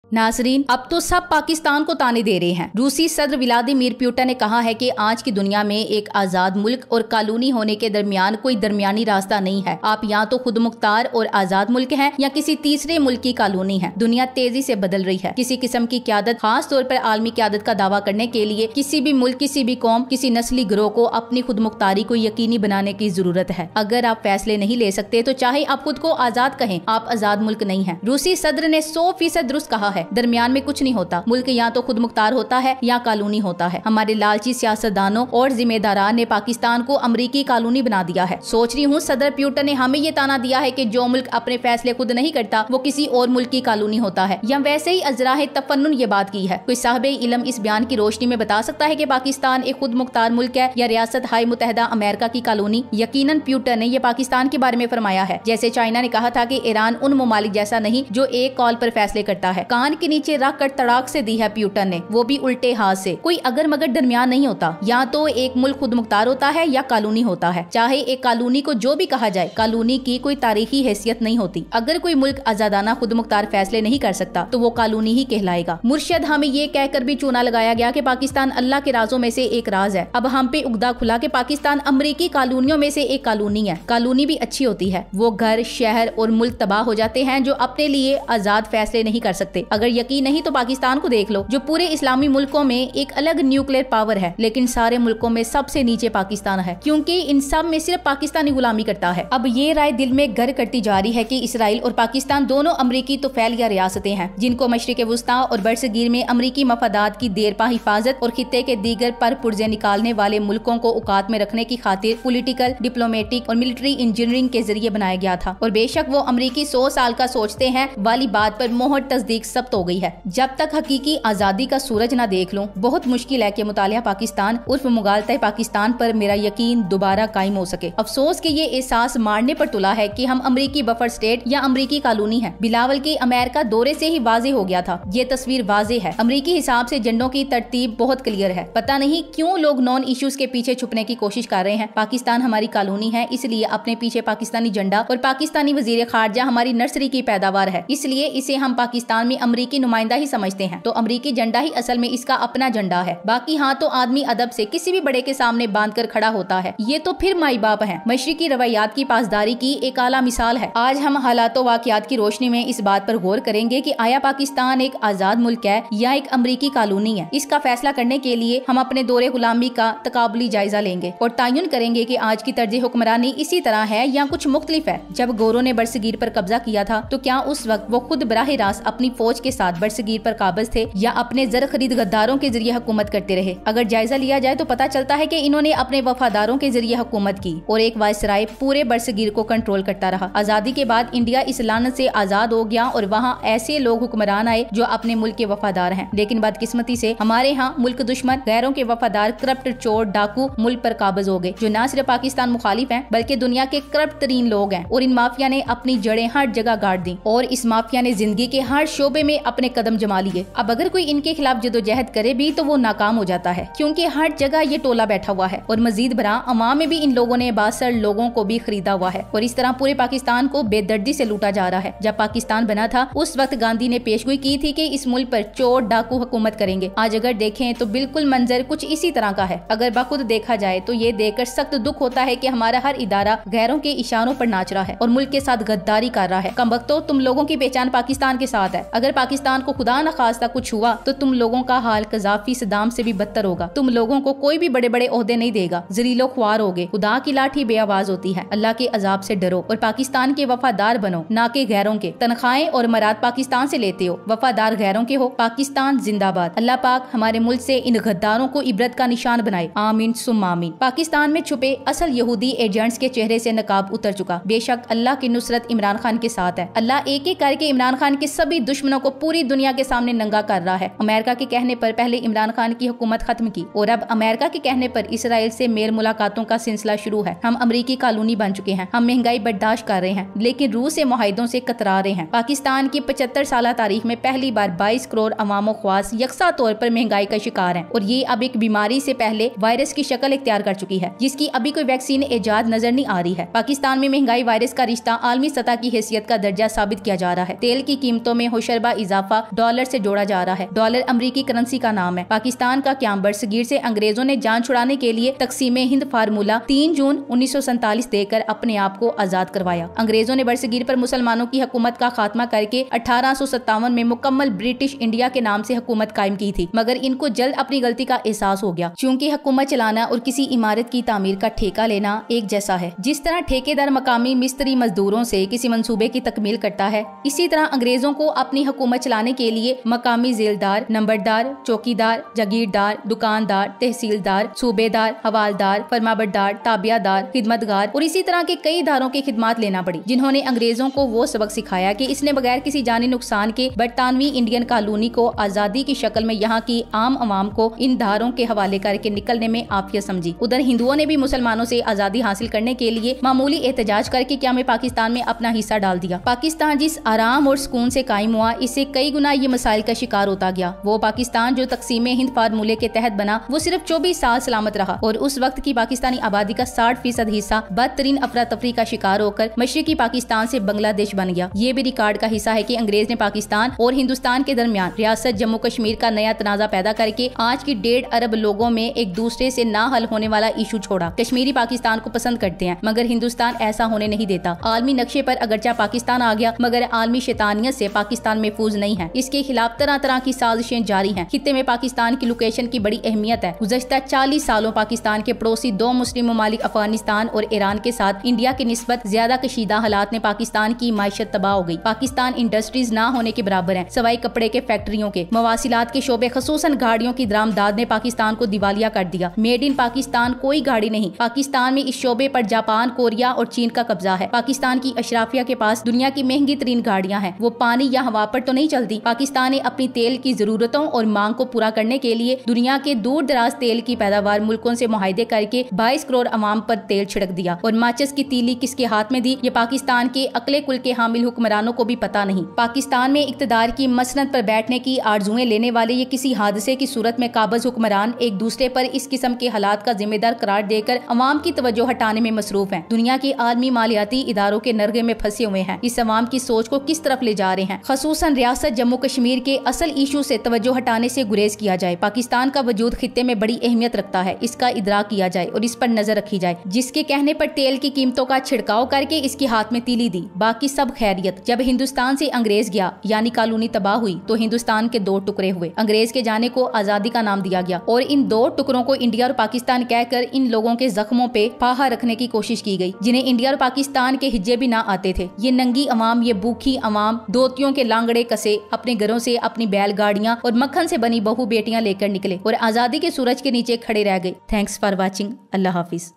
नाजरीन, अब तो सब पाकिस्तान को ताने दे रहे हैं। रूसी सदर व्लादिमीर पुतिन ने कहा है कि आज की दुनिया में एक आजाद मुल्क और कानूनी होने के दरमियान कोई दरमियानी रास्ता नहीं है। आप या तो खुद मुख्तार और आजाद मुल्क हैं या किसी तीसरे मुल्क की कॉलोनी है। दुनिया तेजी से बदल रही है। किसी किस्म की क्यादत, खास तौर पर आलमी क्यादत का दावा करने के लिए किसी भी मुल्क, किसी भी कौम, किसी नस्ली गिरोह को अपनी खुद मुख्तारी को यकीनी बनाने की जरूरत है। अगर आप फैसले नहीं ले सकते तो चाहे आप खुद को आजाद कहें, आप आजाद मुल्क नहीं है। रूसी सदर ने 100% दुरुस्त कहा है। दरमियान में कुछ नहीं होता। मुल्क या तो खुद मुख्तार होता है या कानूनी होता है। हमारे लालची सियासतदानों और जिम्मेदारान ने पाकिस्तान को अमरीकी कानूनी बना दिया है। सोच रही हूँ सदर पुतिन ने हमें ये ताना दिया है कि जो मुल्क अपने फैसले खुद नहीं करता वो किसी और मुल्क की कानूनी होता है, या वैसे ही अजराह तफन्नुन ये बात की है। कोई साहिब इल्म इस बयान की रोशनी में बता सकता है कि पाकिस्तान एक खुद मुख्तार मुल्क है या रियासत हाय मुत्तहदा अमेरिका की कॉलोनी? यकीनन पुतिन ने यह पाकिस्तान के बारे में फरमाया है। जैसे चाइना ने कहा था कि ईरान उन ममालिक जैसा नहीं जो एक कॉल पर फैसले करता है। कान के नीचे रख कर तड़ाक से दी है पुतिन ने, वो भी उल्टे हाथ से। कोई अगर मगर दरमियान नहीं होता। या तो एक मुल्क खुद मुख्तार होता है या कानूनी होता है। चाहे एक कॉलोनी को जो भी कहा जाए, कॉलोनी की कोई तारीखी हैसियत नहीं होती। अगर कोई मुल्क आजादाना खुद मुख्तार फैसले नहीं कर सकता तो वो कॉलोनी ही कहलाएगा। मुर्शद हमें ये कहकर भी चूना लगाया गया कि पाकिस्तान अल्लाह के राजों में से एक राज है। अब हम पे उगदा खुला कि पाकिस्तान अमरीकी कॉलोनियों में से एक कॉलोनी है। कॉलोनी भी अच्छी होती है। वो घर, शहर और मुल्क तबाह हो जाते हैं जो अपने लिए आजाद फैसले नहीं कर सकते। अगर यकीन नहीं तो पाकिस्तान को देख लो, जो पूरे इस्लामी मुल्कों में एक अलग न्यूक्लियर पावर है, लेकिन सारे मुल्कों में सबसे नीचे पाकिस्तान है, क्योंकि इन सब में सिर्फ पाकिस्तानी गुलामी करता है। अब ये राय दिल में घर करती जा रही है कि इसराइल और पाकिस्तान दोनों अमरीकी तो फैल या रियासतें हैं, जिनको मशरिक वुस्ता और बरसगीर में अमरीकी मफादात की देरपा हिफाजत और खित्ते के दीगर पर पुर्जे निकालने वाले मुल्कों को औकात में रखने की खातिर पॉलिटिकल, डिप्लोमेटिक और मिलिट्री इंजीनियरिंग के जरिए बनाया गया था। और बेशक वो अमरीकी 100 साल का सोचते हैं वाली बात पर मोहर तस्दीक सब्त हो गई है। जब तक हकीकी आजादी का सूरज न देख लूं, बहुत मुश्किल है कि मुतालिया पाकिस्तान उर्फ मुगालता पाकिस्तान पर मेरा यकीन दोबारा कायम हो सके। अफसोस के ये एहसास मारने पर तुला है कि हम अमरीकी बफर स्टेट या अमरीकी कॉलोनी है। बिलावल की अमेरिका दौरे से ही वाजे हो गया था। ये तस्वीर वाजे है। अमरीकी हिसाब से झंडों की तरतीब बहुत क्लियर है। पता नहीं क्यों लोग नॉन इश्यूज के पीछे छुपने की कोशिश कर रहे हैं। पाकिस्तान हमारी कॉलोनी है, इसलिए अपने पीछे पाकिस्तानी झंडा और पाकिस्तानी वजीर खारजा हमारी नर्सरी की पैदावार है, इसलिए इसे हम पाकिस्तान में अमरीकी नुमाइंदा ही समझते हैं। तो अमरीकी झंडा ही असल में इसका अपना झंडा है। बाकी हाँ तो आदमी अदब से किसी भी बड़े के सामने बांध कर खड़ा होता है। ये तो फिर माई बाप है। मशरिकी रवायात की पासदारी की एक आला मिसाल है। आज हम हालातों वाकयात की रोशनी में इस बात पर गौर करेंगे कि आया पाकिस्तान एक आजाद मुल्क है या एक अमरीकी कॉलोनी है। इसका फैसला करने के लिए हम अपने दौरे गुलामी का तकाबली जायजा लेंगे और तयन करेंगे कि आज की तर्ज हुक्मरानी इसी तरह है या कुछ मुख्तलिफ है। जब गोरों ने बरसगीर पर कब्जा किया था तो क्या उस वक्त वो खुद बराह रास्त अपनी फौज के साथ बरसगीर पर काबिज थे या अपने जर खरीद गद्दारों के जरिए हुकूमत करते रहे? अगर जायजा लिया जाए तो पता चलता है कि इन्होंने अपने वफादारों के जरिए हुकूमत की और एक वायसराय पूरे बरसगीर को कंट्रोल करता रहा। आजादी के बाद इंडिया इस लानत से आजाद हो गया और वहाँ ऐसे लोग हुक्मरान आए जो अपने मुल्क के वफादार हैं, लेकिन बदकिस्मती से हमारे यहाँ मुल्क दुश्मन, गैरों के वफादार, करप्ट, चोर, डाकू मुल्क पर काबिज हो गए, जो न सिर्फ पाकिस्तान मुखालिफ हैं बल्कि दुनिया के करप्ट तरीन लोग हैं। और इन माफिया ने अपनी जड़ें हर जगह गाड़ दी और इस माफिया ने जिंदगी के हर शोबे में अपने कदम जमा लिए। अब अगर कोई इनके खिलाफ जदोजहद करे भी तो वो नाकाम हो जाता है, क्योंकि हर जगह ये टोला बैठा हुआ है। और मजीद बरा अवाम में भी इन लोगों ने बासर लोगों को भी खरीदा हुआ है और इस तरह पूरे पाकिस्तान को बेदर्दी से लूटा जा रहा है। जब पाकिस्तान बना था उस वक्त गांधी ने पेशगोई की थी कि इस मुल्क पर चोर डाकू हुकूमत करेंगे। आज अगर देखें तो बिल्कुल मंजर कुछ इसी तरह का है। अगर बाखुद देखा जाए तो ये देखकर सख्त दुख होता है कि हमारा हर इदारा गैरों के इशारों पर नाच रहा है और मुल्क के साथ गद्दारी कर रहा है। कमबख्तो, तुम लोगों की पहचान पाकिस्तान के साथ है। अगर पाकिस्तान को खुदा न खास्ता कुछ हुआ तो तुम लोगों का हाल कजाफी सदाम से भी बदतर होगा। तुम लोगों को कोई भी बड़े बड़े ओहदे नहीं देगा, जलीलो ख्वार होगे। खुदा की लाठी बेआवाज होती है। अल्लाह के अजाब से डरो और पाकिस्तान के वफादार बनो, ना के गैरों के। तनख्वाहें और मराद पाकिस्तान से लेते हो, वफादार गैरों के हो। पाकिस्तान जिंदाबाद। अल्लाह पाक हमारे मुल्क से इन गद्दारों को इबरत का निशान बनाए। आमीन सुम आमीन। पाकिस्तान में छुपे असल यहूदी एजेंट्स के चेहरे से नकाब उतर चुका। बेशक अल्लाह की नुसरत इमरान खान के साथ है। अल्लाह एक एक करके इमरान खान के सभी दुश्मनों को पूरी दुनिया के सामने नंगा कर रहा है। अमेरिका के कहने पर पहले इमरान खान की हुकूमत खत्म की और अब अमेरिका के कहने पर इसराइल से मेल मुलाकातों का सिलसिला शुरू है। हम अमरीकी कॉलोनी बन चुके हैं। हम महंगाई बर्दाश्त कर रहे हैं, लेकिन रूस से मुआहिदों से कतरा रहे हैं। पाकिस्तान की 75 साल तारीख में पहली बार 22 करोड़ अवामो ख्वास यकसा तौर पर महंगाई का शिकार हैं और ये अब एक बीमारी से पहले वायरस की शक्ल इख्तियार कर चुकी है, जिसकी अभी कोई वैक्सीन इजाद नजर नहीं आ रही है। पाकिस्तान में महंगाई वायरस का रिश्ता आलमी सतह की हैसियत का दर्जा साबित किया जा रहा है। तेल की कीमतों में होशरबा मरतबा इजाफा डॉलर से जोड़ा जा रहा है। डॉलर अमरीकी करेंसी का नाम है। पाकिस्तान का क़याम बरसगीर से अंग्रेजों ने जान छुड़ाने के लिए तकसीमे हिंद फार्मूला 3 जून 1947 देकर अपने आप को आजाद करवाया। अंग्रेजों ने बरसगीर पर मुसलमानों की हुकूमत का खात्मा करके 1857 में मुकम्मल ब्रिटिश इंडिया के नाम से हुकूमत कायम की थी, मगर इनको जल्द अपनी गलती का एहसास हो गया, क्योंकि हुकूमत चलाना और किसी इमारत की तामीर का ठेका लेना एक जैसा है। जिस तरह ठेकेदार मकामी मिस्त्री मजदूरों से किसी मंसूबे की तकमील करता है, इसी तरह अंग्रेजों को अपनी हुकूमत चलाने के लिए मकामी जेलदार, नंबरदार, चौकीदार, जागीरदार, दुकानदार, तहसीलदार, सूबेदार, हवालदार, फरमाबरदार, ताबियादार, खिदमतगार और इसी तरह के कई धारों की खिदमत लेना पड़ी, जिन्होंने अंग्रेजों को वो सबक सिखाया कि इसने बगैर किसी जानी नुकसान के बरतानवी इंडियन कॉलोनी को आजादी की शक्ल में यहाँ की आम आवाम को इन धारों के हवाले करके निकलने में आफियत समझी। उधर हिंदुओं ने भी मुसलमानों से आजादी हासिल करने के लिए मामूली एहतजाज करके क़याम पाकिस्तान में अपना हिस्सा डाल दिया। पाकिस्तान जिस आराम और सुकून से कायम हुआ, इससे कई गुना ये मसाइल का शिकार होता गया। वो पाकिस्तान जो तकसीमे हिंद फार्मूले के तहत बना, वो सिर्फ 24 साल सलामत रहा और उस वक्त की पाकिस्तानी आबादी का 60% हिस्सा बदतरीन अफरा तफरी का शिकार होकर मशरकी पाकिस्तान से बांग्लादेश बन गया। ये भी रिकॉर्ड का हिस्सा है कि अंग्रेज ने पाकिस्तान और हिंदुस्तान के दरमियान रियासत जम्मू कश्मीर का नया तनाजा पैदा करके आज की 1.5 अरब लोगों में एक दूसरे से ना हल होने वाला इशू छोड़ा। कश्मीरी पाकिस्तान को पसंद करते हैं, मगर हिंदुस्तान ऐसा होने नहीं देता। आलमी नक्शे पर अगरचा पाकिस्तान आ गया, मगर आलमी शैतानियत से पाकिस्तान महफूज नहीं है। इसके खिलाफ तरह तरह की साजिशें जारी हैं। खित्ते में पाकिस्तान की लोकेशन की बड़ी अहमियत है। गुज़श्ता 40 सालों पाकिस्तान के पड़ोसी 2 मुस्लिम ममालिक अफगानिस्तान और ईरान के साथ इंडिया की निस्बत ज्यादा कशीदा हालात ने पाकिस्तान की माइशत तबाह हो गई। पाकिस्तान इंडस्ट्रीज ना होने के बराबर है, सवाई कपड़े के फैक्ट्रियों के। मवासिलात के शोबे खसूसन गाड़ियों की दरामदाद ने पाकिस्तान को दिवालिया कर दिया। मेड इन पाकिस्तान कोई गाड़ी नहीं। पाकिस्तान में इस शोबे पर जापान, कोरिया और चीन का कब्जा है। पाकिस्तान की अशराफिया के पास दुनिया की महंगी तरीन गाड़ियां हैं, वो पानी या हवा पर तो नहीं चलती। पाकिस्तान ने अपनी तेल की जरूरतों और मांग को पूरा करने के लिए दुनिया के दूर दराज तेल की पैदावार मुल्कों से मुआहदे करके 22 करोड़ अवाम पर तेल छिड़क दिया। और माचिस की तीली किसके हाथ में दी, ये पाकिस्तान के अकले कुल के हामिल हुक्मरानों को भी पता नहीं। पाकिस्तान में इक्तदार की मसनद पर बैठने की आरजुएं लेने वाले ये किसी हादसे की सूरत में काबिज हुक्मरान एक दूसरे पर इस किस्म के हालात का जिम्मेदार करार देकर अवाम की तवज्जो हटाने में मसरूफ हैं। दुनिया के आलमी मालियाती इदारों के नरगे में फंसे हुए हैं। इस अवाम की सोच को किस तरफ ले जा रहे हैं। खसूसन रियासत जम्मू कश्मीर के असल इशू से तवज्जो हटाने से गुरेज किया जाए। पाकिस्तान का वजूद खित्ते में बड़ी अहमियत रखता है, इसका इदराक किया जाए और इस पर नजर रखी जाए। जिसके कहने पर तेल की कीमतों का छिड़काव करके इसके हाथ में तीली दी, बाकी सब खैरियत। जब हिंदुस्तान से अंग्रेज गया यानी कॉलोनी तबाह हुई, तो हिंदुस्तान के 2 टुकड़े हुए। अंग्रेज के जाने को आजादी का नाम दिया गया और इन 2 टुकड़ों को इंडिया और पाकिस्तान कहकर इन लोगों के जख्मों पे फाहा रखने की कोशिश की गई, जिन्हें इंडिया और पाकिस्तान के हिज्जे भी ना आते थे। ये नंगी अवाम, ये भूखी अवाम दोतियों के लांगड़े कसे अपने घरों से अपनी बैलगाड़ियां और मक्खन से बनी बहू बेटियां लेकर निकले और आजादी के सूरज के नीचे खड़े रह गए। Thanks for watching. Allah Hafiz.